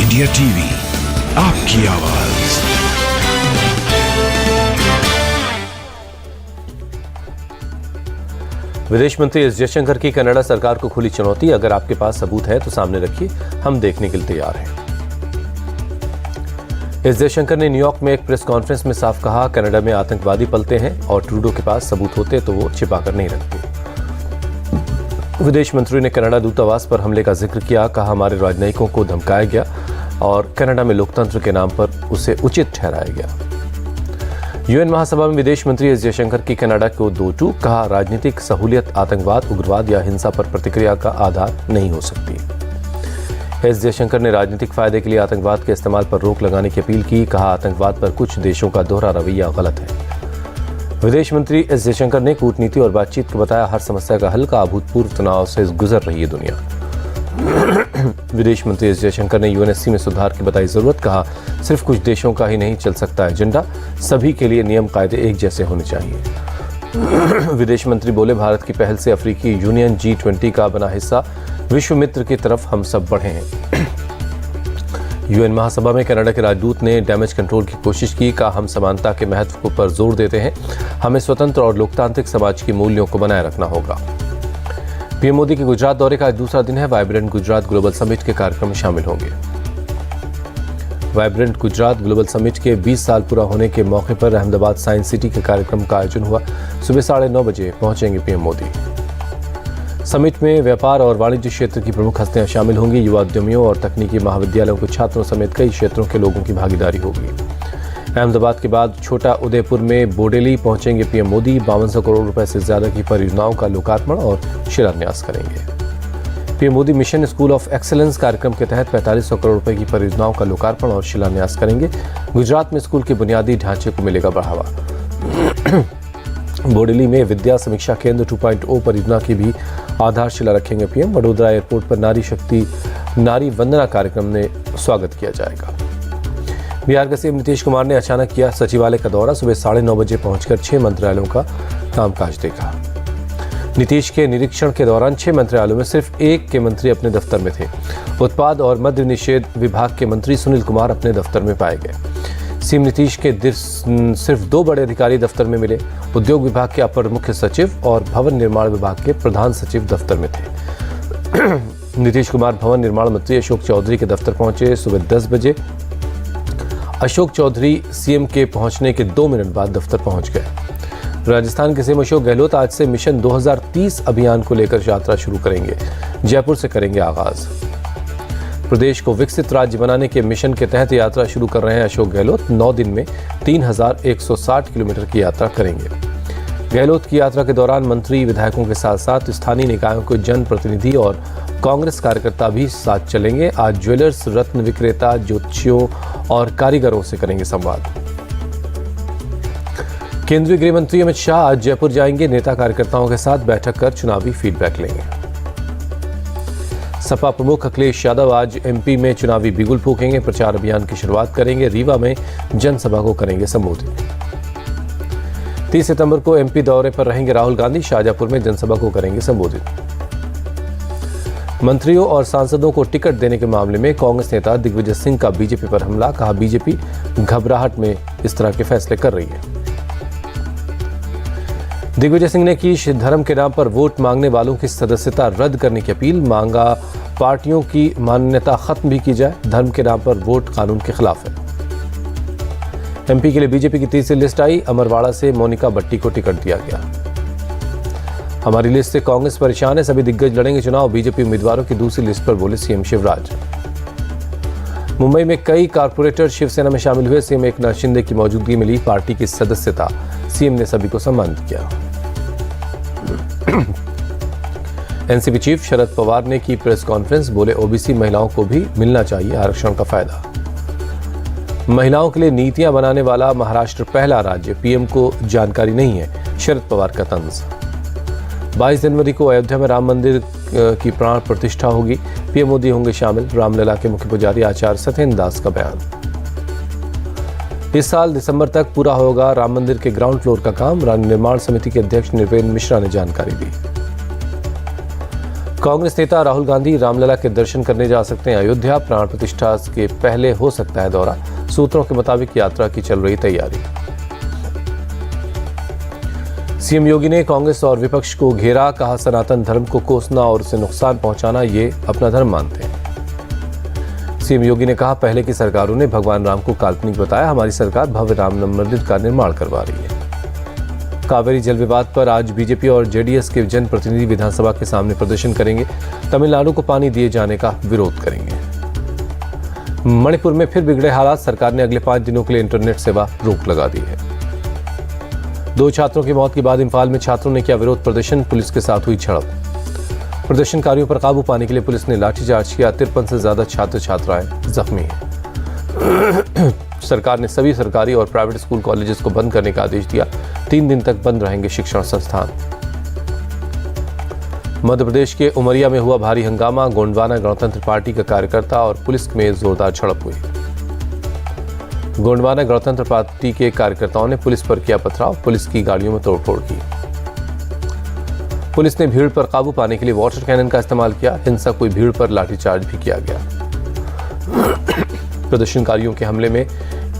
India TV, आपकी आवाज। विदेश मंत्री एस जयशंकर की कनाडा सरकार को खुली चुनौती। अगर आपके पास सबूत है तो सामने रखिए, हम देखने के लिए तैयार हैं। एस जयशंकर ने न्यूयॉर्क में एक प्रेस कॉन्फ्रेंस में साफ कहा, कनाडा में आतंकवादी पलते हैं और ट्रूडो के पास सबूत होते तो वो छिपाकर नहीं रखते। विदेश मंत्री ने कनाडा दूतावास पर हमले का जिक्र किया, कहा हमारे राजनयिकों को धमकाया गया और कनाडा में लोकतंत्र के नाम पर उसे उचित ठहराया गया। यूएन महासभा में विदेश मंत्री एस जयशंकर की कनाडा को 2-2, कहा राजनीतिक सहूलियत आतंकवाद, उग्रवाद या हिंसा पर प्रतिक्रिया का आधार नहीं हो सकती। एस जयशंकर ने राजनीतिक फायदे के लिए आतंकवाद के इस्तेमाल पर रोक लगाने की अपील की, कहा आतंकवाद पर कुछ देशों का दोहरा रवैया गलत है। विदेश मंत्री एस जयशंकर ने कूटनीति और बातचीत को बताया हर समस्या का हल, का अभूतपूर्व तनाव से गुजर रही है दुनिया। विदेश मंत्री एस जयशंकर ने यूएनएससी में सुधार की बताई जरूरत, कहा सिर्फ कुछ देशों का ही नहीं चल सकता एजेंडा, सभी के लिए नियम कायदे एक जैसे होने चाहिए। विदेश मंत्री बोले भारत की पहल से अफ्रीकी यूनियन G20 का बना हिस्सा विश्व मित्र की तरफ हम सब बढ़े हैं। यूएन महासभा में कनाडा के राजदूत ने डैमेज कंट्रोल की कोशिश की, कहा हम समानता के महत्व पर जोर देते हैं, हमें स्वतंत्र और लोकतांत्रिक समाज के मूल्यों को बनाए रखना होगा। पीएम मोदी के गुजरात दौरे का आज दूसरा दिन है, वाइब्रेंट गुजरात ग्लोबल समिट के कार्यक्रम में शामिल होंगे। वाइब्रेंट गुजरात ग्लोबल समिट के 20 साल पूरा होने के मौके पर अहमदाबाद साइंस सिटी के कार्यक्रम का आयोजन हुआ। सुबह 9:30 बजे पहुंचेंगे पीएम मोदी। समिट में व्यापार और वाणिज्य क्षेत्र की प्रमुख हस्तियां शामिल होंगी। युवा उद्यमियों और तकनीकी महाविद्यालयों के छात्रों समेत कई क्षेत्रों के लोगों की भागीदारी होगी। अहमदाबाद के बाद छोटा उदयपुर में बोडेली पहुंचेंगे पीएम मोदी। 5200 करोड़ रुपए से ज्यादा की परियोजनाओं का लोकार्पण और शिलान्यास करेंगे। PM Modi mission school of excellence कार्यक्रम के तहत 4500 करोड़ रुपए की परियोजनाओं का लोकार्पण और शिलान्यास करेंगे। गुजरात में स्कूल के बुनियादी ढांचे को मिलेगा बढ़ावा। बोडेली में विद्या समीक्षा केंद्र 2.0 परियोजना की भी आधारशिला रखेंगे पीएम। वडोदरा एयरपोर्ट पर नारी वंदना कार्यक्रम में स्वागत किया जाएगा। बिहार के सीएम नीतीश कुमार ने अचानक किया सचिवालय का दौरा। सुबह 9:30 बजे पहुंचकर 6 मंत्रालयों का कामकाज देखा। नीतीश के निरीक्षण के दौरान 6 मंत्रालयों में सिर्फ एक के मंत्री अपने दफ्तर में थे। उत्पाद और मद्य निषेध विभाग के मंत्री सुनील कुमार अपने दफ्तर में पाए गए। सीएम नीतीश के सिर्फ 2 बड़े अधिकारी दफ्तर में मिले। उद्योग विभाग के अपर मुख्य सचिव और भवन निर्माण विभाग के प्रधान सचिव दफ्तर में थे। नीतीश कुमार भवन निर्माण मंत्री अशोक चौधरी के दफ्तर पहुंचे सुबह 10 बजे। अशोक चौधरी सीएम के पहुंचने के 2 मिनट बाद दफ्तर पहुंच गए। राजस्थान के सीएम अशोक गहलोत आज से मिशन 2030 अभियान को लेकर यात्रा शुरू करेंगे। जयपुर से करेंगे आगाज। प्रदेश को विकसित राज्य बनाने के मिशन के तहत यात्रा शुरू कर रहे हैं अशोक गहलोत। 9 दिन में 3160 किलोमीटर की यात्रा करेंगे। गहलोत की यात्रा के दौरान मंत्री विधायकों के साथ साथ स्थानीय निकायों के जनप्रतिनिधि और कांग्रेस कार्यकर्ता भी साथ चलेंगे। आज ज्वेलर्स, रत्न विक्रेता, ज्योतिषियों और कारीगरों से करेंगे संवाद। केंद्रीय गृह मंत्री अमित शाह आज जयपुर जाएंगे। नेता कार्यकर्ताओं के साथ बैठक कर चुनावी फीडबैक लेंगे। सपा प्रमुख अखिलेश यादव आज एमपी में चुनावी बिगुल फूकेंगे। प्रचार अभियान की शुरुआत करेंगे। रीवा में जनसभा को करेंगे संबोधित। 30 सितंबर को एमपी दौरे पर रहेंगे राहुल गांधी। शाहजहांपुर में जनसभा को करेंगे संबोधित। मंत्रियों और सांसदों को टिकट देने के मामले में कांग्रेस नेता दिग्विजय सिंह का बीजेपी पर हमला, कहा बीजेपी घबराहट में इस तरह के फैसले कर रही है। दिग्विजय सिंह ने की धर्म के नाम पर वोट मांगने वालों की सदस्यता रद्द करने की अपील, मांगा पार्टियों की मान्यता खत्म भी की जाए। धर्म के नाम पर वोट कानून के खिलाफ है। एमपी के लिए बीजेपी की तीसरी लिस्ट आई। अमरवाड़ा से मोनिका भट्टी को टिकट दिया गया। हमारी लिस्ट से कांग्रेस परेशान है, सभी दिग्गज लड़ेंगे चुनाव। बीजेपी उम्मीदवारों की दूसरी लिस्ट पर बोले सीएम शिवराज। मुंबई में कई कारपोरेटर शिवसेना में शामिल हुए। सीएम एकनाथ शिंदे की मौजूदगी में ली पार्टी की सदस्यता। सीएम ने सभी को सम्मानित किया। एनसीपी चीफ शरद पवार ने की प्रेस कॉन्फ्रेंस, बोले ओबीसी महिलाओं को भी मिलना चाहिए आरक्षण का फायदा। महिलाओं के लिए नीतियां बनाने वाला महाराष्ट्र पहला राज्य, पीएम को जानकारी नहीं है, शरद पवार का तंज। 22 जनवरी को अयोध्या में राम मंदिर की प्राण प्रतिष्ठा होगी। पीएम मोदी होंगे शामिल। रामलला के मुख्य पुजारी आचार्य सत्येंद्र दास का बयान। इस साल दिसंबर तक पूरा होगा राम मंदिर के ग्राउंड फ्लोर का काम। निर्माण समिति के अध्यक्ष नृपेंद्र मिश्रा ने जानकारी दी। कांग्रेस नेता राहुल गांधी रामलला के दर्शन करने जा सकते हैं अयोध्या। प्राण प्रतिष्ठा के पहले हो सकता है दौरा। सूत्रों के मुताबिक यात्रा की चल रही तैयारी। सीएम योगी ने कांग्रेस और विपक्ष को घेरा। कहा, सनातन धर्म को कोसना और उसे नुकसान पहुंचाना ये अपना धर्म मानते हैं। सीएम योगी ने कहा, पहले की सरकारों ने भगवान राम को काल्पनिक बताया, हमारी सरकार भव्य राम मंदिर का निर्माण करवा रही है। कावेरी जल विवाद पर आज बीजेपी और जेडीएस के जनप्रतिनिधि विधानसभा के सामने प्रदर्शन करेंगे। तमिलनाडु को पानी दिए जाने का विरोध करेंगे। मणिपुर में फिर बिगड़े हालात। सरकार ने अगले 5 दिनों के लिए इंटरनेट सेवा रोक लगा दी है। 2 छात्रों की मौत के बाद इम्फाल में छात्रों ने किया विरोध प्रदर्शन। पुलिस के साथ हुई झड़प। प्रदर्शनकारियों पर काबू पाने के लिए पुलिस ने लाठीचार्ज किया। 53 से ज्यादा छात्र छात्राएं जख्मी हैं। सरकार ने सभी सरकारी और प्राइवेट स्कूल कॉलेजेस को बंद करने का आदेश दिया। 3 दिन तक बंद रहेंगे शिक्षण संस्थान। मध्य प्रदेश के उमरिया में हुआ भारी हंगामा। गोंडवाना गणतंत्र पार्टी का कार्यकर्ता और पुलिस में जोरदार झड़प हुई। गोंडवाना गणतंत्र पार्टी के कार्यकर्ताओं ने पुलिस पर किया पथराव। पुलिस की गाड़ियों में तोड़फोड़ की। पुलिस ने भीड़ पर काबू पाने के लिए वाटर कैनन का इस्तेमाल किया। हिंसक हुई भीड़ पर लाठीचार्ज भी किया गया। प्रदर्शनकारियों के हमले में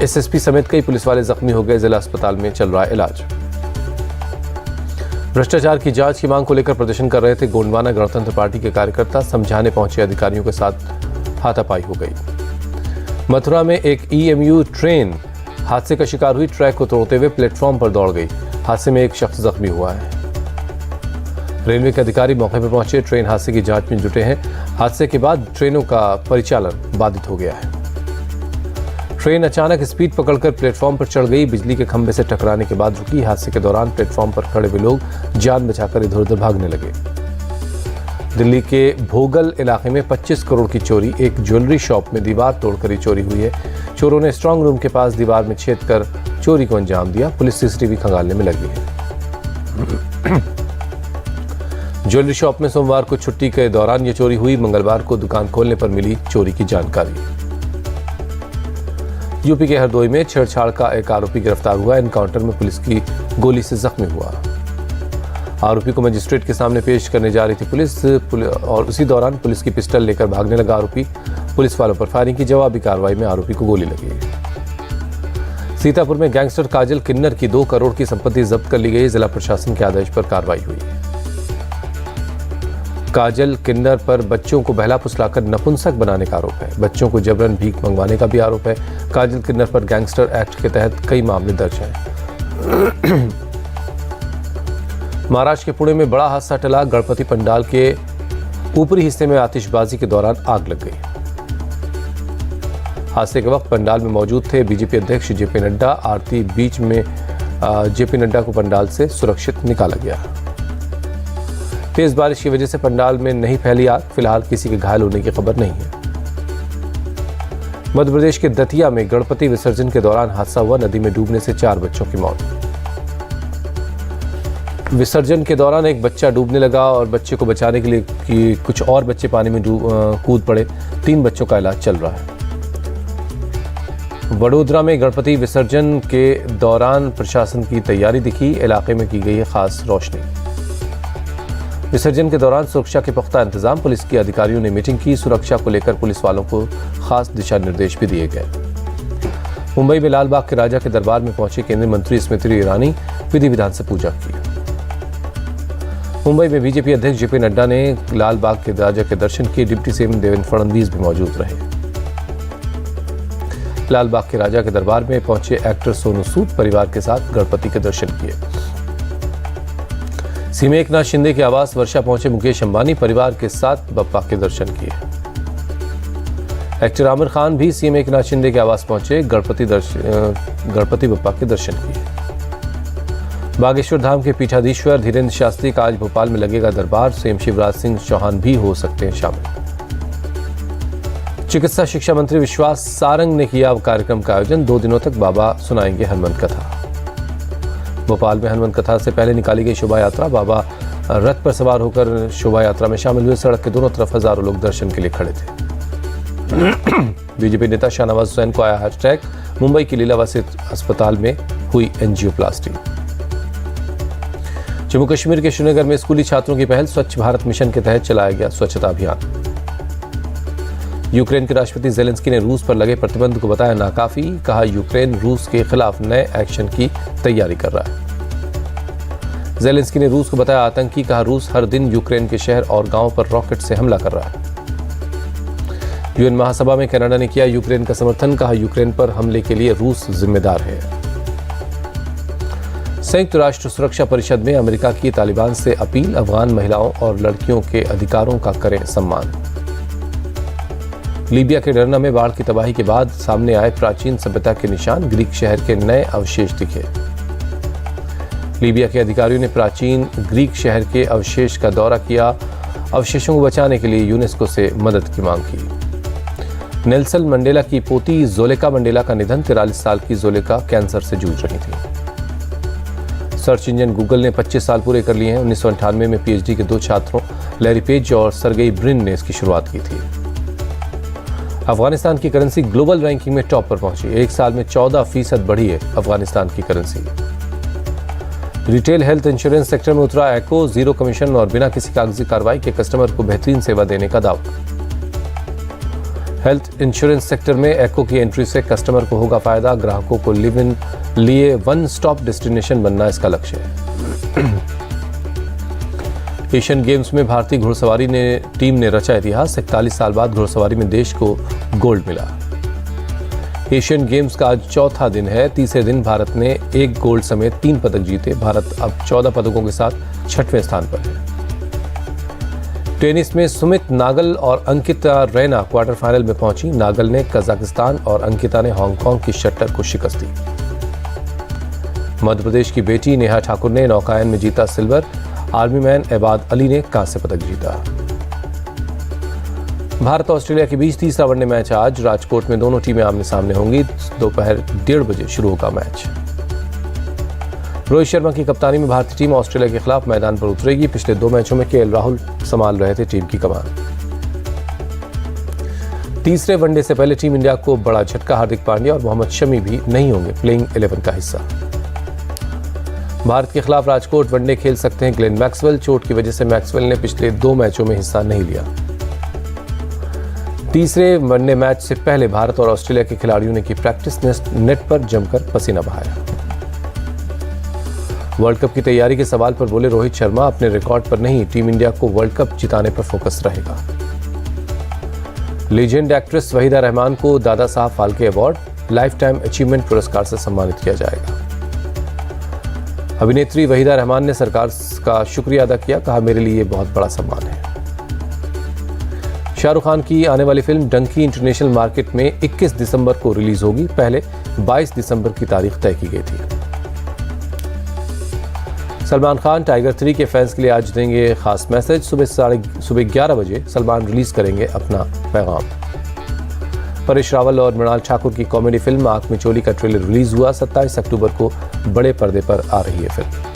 एसएसपी समेत कई पुलिस वाले जख्मी हो गए। जिला अस्पताल में चल रहा इलाज। भ्रष्टाचार की जांच की मांग को लेकर प्रदर्शन कर रहे थे गोंडवाना गणतंत्र पार्टी के कार्यकर्ता। समझाने पहुंचे अधिकारियों के साथ हाथापाई हो गई। मथुरा में एक ईएमयू ट्रेन हादसे का शिकार हुई। ट्रैक को तोड़ते हुए प्लेटफॉर्म पर दौड़ गई। हादसे में एक शख्स जख्मी हुआ है। रेलवे के अधिकारी मौके पर पहुंचे। ट्रेन हादसे की जांच में जुटे हैं। हादसे के बाद ट्रेनों का परिचालन बाधित हो गया है। ट्रेन अचानक स्पीड पकड़कर प्लेटफॉर्म पर चढ़ गई। बिजली के खंभे से टकराने के बाद रुकी। हादसे के दौरान प्लेटफॉर्म पर खड़े हुए लोग जान बचाकर इधर उधर भागने लगे। दिल्ली के भोगल इलाके में 25 करोड़ की चोरी। एक ज्वेलरी शॉप में दीवार तोड़कर ही चोरी हुई है। चोरों ने स्ट्रांग रूम के पास दीवार में छेद कर चोरी को अंजाम दिया। पुलिस सीसीटीवी खंगालने में लगी है। ज्वेलरी शॉप में सोमवार को छुट्टी के दौरान यह चोरी हुई। मंगलवार को दुकान खोलने पर मिली चोरी की जानकारी। यूपी के हरदोई में छेड़छाड़ का एक आरोपी गिरफ्तार हुआ। एनकाउंटर में पुलिस की गोली से जख्मी हुआ। आरोपी को मजिस्ट्रेट के सामने पेश करने जा रही थी पुलिस और उसी दौरान पुलिस की पिस्टल लेकर भागने लगा आरोपी। पुलिस वालों पर फायरिंग की। जवाबी कार्रवाई में आरोपी को गोली लगी। सीतापुर में गैंगस्टर काजल किन्नर की 2 करोड़ की संपत्ति जब्त कर ली गई। जिला प्रशासन के आदेश पर कार्रवाई हुई। काजल किन्नर पर बच्चों को बहला फुसलाकर नपुंसक बनाने का आरोप है। बच्चों को जबरन भीख मंगवाने का भी आरोप है। काजल किन्नर पर गैंगस्टर एक्ट के तहत कई मामले दर्ज हैं। महाराष्ट्र के पुणे में बड़ा हादसा टला। गणपति पंडाल के ऊपरी हिस्से में आतिशबाजी के दौरान आग लग गई। हादसे के वक्त पंडाल में मौजूद थे बीजेपी अध्यक्ष जेपी नड्डा। आरती बीच में जेपी नड्डा को पंडाल से सुरक्षित निकाला गया। तेज बारिश की वजह से पंडाल में नहीं फैली आग। फिलहाल किसी के घायल होने की खबर नहीं है। मध्य प्रदेश के दतिया में गणपति विसर्जन के दौरान हादसा हुआ। नदी में डूबने से 4 बच्चों की मौत। विसर्जन के दौरान एक बच्चा डूबने लगा और बच्चे को बचाने के लिए कि कुछ और बच्चे पानी में कूद पड़े। 3 बच्चों का इलाज चल रहा है। वडोदरा में गणपति विसर्जन के दौरान प्रशासन की तैयारी दिखी। इलाके में की गई है खास रोशनी। विसर्जन के दौरान सुरक्षा के पुख्ता इंतजाम। पुलिस के अधिकारियों ने मीटिंग की। सुरक्षा को लेकर पुलिस वालों को खास दिशा निर्देश भी दिए गए। मुंबई में लाल बाग के राजा के दरबार में पहुंचे केंद्रीय मंत्री स्मृति ईरानी। विधि विधान से पूजा की। मुंबई में बीजेपी अध्यक्ष जेपी नड्डा ने लाल बाग के राजा के दर्शन किए। डिप्टी सीएम देवेंद्र फडणवीस भी मौजूद रहे। लाल बाग के राजा के दरबार में पहुंचे एक्टर सोनू सूद परिवार के साथ गणपति के दर्शन किए। सीएम एकनाथ शिंदे के आवास वर्षा पहुंचे मुकेश अंबानी। परिवार के साथ बप्पा के दर्शन किए। एक्टर आमिर खान भी सीएम एकनाथ शिंदे के आवास पहुंचे। गणपति बप्पा के दर्शन किए। बागेश्वर धाम के पीठाधीश्वर धीरेन्द्र शास्त्री का आज भोपाल में लगेगा दरबार। सीएम शिवराज सिंह चौहान भी हो सकते हैं शामिल। चिकित्सा शिक्षा मंत्री विश्वास सारंग ने किया कार्यक्रम का आयोजन। 2 दिनों तक बाबा सुनाएंगे हनुमंत कथा। भोपाल में हनुमंत कथा से पहले निकाली गई शोभा यात्रा। बाबा रथ पर सवार होकर शोभा यात्रा में शामिल हुए। सड़क के दोनों तरफ हजारों लोग दर्शन के लिए खड़े थे। बीजेपी नेता शाहनवाज हुसैन को आया हैशटैग। मुंबई की लीलावती अस्पताल में हुई एंजियोप्लास्टी। जम्मू कश्मीर के श्रीनगर में स्कूली छात्रों की पहल, स्वच्छ भारत मिशन के तहत चलाया गया स्वच्छता अभियान। यूक्रेन के राष्ट्रपति जेलेंस्की ने रूस पर लगे प्रतिबंध को बताया नाकाफी, कहा यूक्रेन रूस के खिलाफ नए एक्शन की तैयारी कर रहा है। जेलेंस्की ने रूस को बताया आतंकी, कहा रूस हर दिन यूक्रेन के शहर और गांवों पर रॉकेट से हमला कर रहा है। यूएन महासभा में कनाडा ने किया यूक्रेन का समर्थन, कहा यूक्रेन पर हमले के लिए रूस जिम्मेदार है। संयुक्त राष्ट्र सुरक्षा परिषद में अमेरिका की तालिबान से अपील, अफगान महिलाओं और लड़कियों के अधिकारों का करें सम्मान। लीबिया के डरना में बाढ़ की तबाही के बाद सामने आए प्राचीन सभ्यता के निशान, ग्रीक शहर के नए अवशेष दिखे। लीबिया के अधिकारियों ने प्राचीन ग्रीक शहर के अवशेष का दौरा किया, अवशेषों को बचाने के लिए यूनेस्को से मदद की मांग की। नेल्सन मंडेला की पोती जोलेका मंडेला का निधन, 43 साल की जोलेका कैंसर से जूझ रही थी। सर्च इंजन गूगल ने 25 साल पूरे कर लिए हैं। 1998 में पीएचडी के 2 छात्रों लैरी पेज और सरगेई ब्रिन ने इसकी शुरुआत की थी। अफगानिस्तान की करेंसी ग्लोबल रैंकिंग में टॉप पर पहुंची, एक साल में 14% बढ़ी है अफगानिस्तान की currency. Retail health insurance sector में उतरा एको, 0 कमीशन और बिना किसी कागजी कार्रवाई के कस्टमर को बेहतरीन सेवा देने का दावा। हेल्थ इंश्योरेंस सेक्टर में एको की एंट्री से कस्टमर को होगा फायदा, ग्राहकों को लिव इन लिए वन स्टॉप डेस्टिनेशन बनना इसका लक्ष्य है। एशियन गेम्स में भारतीय घुड़सवारी टीम ने रचा इतिहास, 41 साल बाद घुड़सवारी में देश को गोल्ड मिला। एशियन गेम्स का आज चौथा दिन है। तीसरे दिन भारत ने 1 गोल्ड समेत 3 पदक जीते। भारत अब 14 पदकों के साथ 6वें स्थान पर है। टेनिस में सुमित नागल और अंकिता रैना क्वार्टर फाइनल में पहुंची। नागल ने कजाकिस्तान और अंकिता ने हांगकांग की शट्टर को शिकस्त दी। मध्य प्रदेश की बेटी नेहा ठाकुर ने नौकायन में जीता सिल्वर। आर्मी मैन एबाद अली ने कांस्य पदक जीता। भारत ऑस्ट्रेलिया के बीच तीसरा वनडे मैच आज राजकोट में दोनों टीमें आमने सामने होंगी। दोपहर 1:30 बजे शुरू होगा मैच। रोहित शर्मा की कप्तानी में भारतीय टीम ऑस्ट्रेलिया के खिलाफ मैदान पर उतरेगी। पिछले 2 मैचों में केएल राहुल संभाल रहे थे टीम की कमान। तीसरे वनडे से पहले टीम इंडिया को बड़ा झटका, हार्दिक पांड्या और मोहम्मद शमी भी नहीं होंगे प्लेइंग 11 का हिस्सा। भारत के खिलाफ राजकोट वनडे खेल सकते हैं ग्लेन मैक्सवेल। चोट की वजह से मैक्सवेल ने पिछले 2 मैचों में हिस्सा नहीं लिया। तीसरे वनडे मैच से पहले भारत और ऑस्ट्रेलिया के खिलाड़ियों ने की प्रैक्टिस, नेट पर जमकर पसीना बहाया। वर्ल्ड कप की तैयारी के सवाल पर बोले रोहित शर्मा, अपने रिकॉर्ड पर नहीं, टीम इंडिया को वर्ल्ड कप जिताने पर फोकस रहेगा। लीजेंड एक्ट्रेस वहीदा रहमान को Dada Saheb Phalke award, life time achievement पुरस्कार से सम्मानित किया जाएगा। अभिनेत्री वहीदा रहमान ने सरकार का शुक्रिया अदा किया, कहा मेरे लिए बहुत बड़ा सम्मान है। शाहरुख खान की आने वाली फिल्म डंकी इंटरनेशनल मार्केट में 21 दिसंबर को रिलीज होगी। पहले 22 दिसंबर की तारीख तय की गई थी। सलमान खान टाइगर 3 के फैंस के लिए आज देंगे खास मैसेज। सुबह 11 बजे सलमान रिलीज करेंगे अपना पैगाम। परेश रावल और मृणाल ठाकुर की कॉमेडी फिल्म आंख में चोली का ट्रेलर रिलीज हुआ। 27 अक्टूबर को बड़े पर्दे पर आ रही है फिल्म।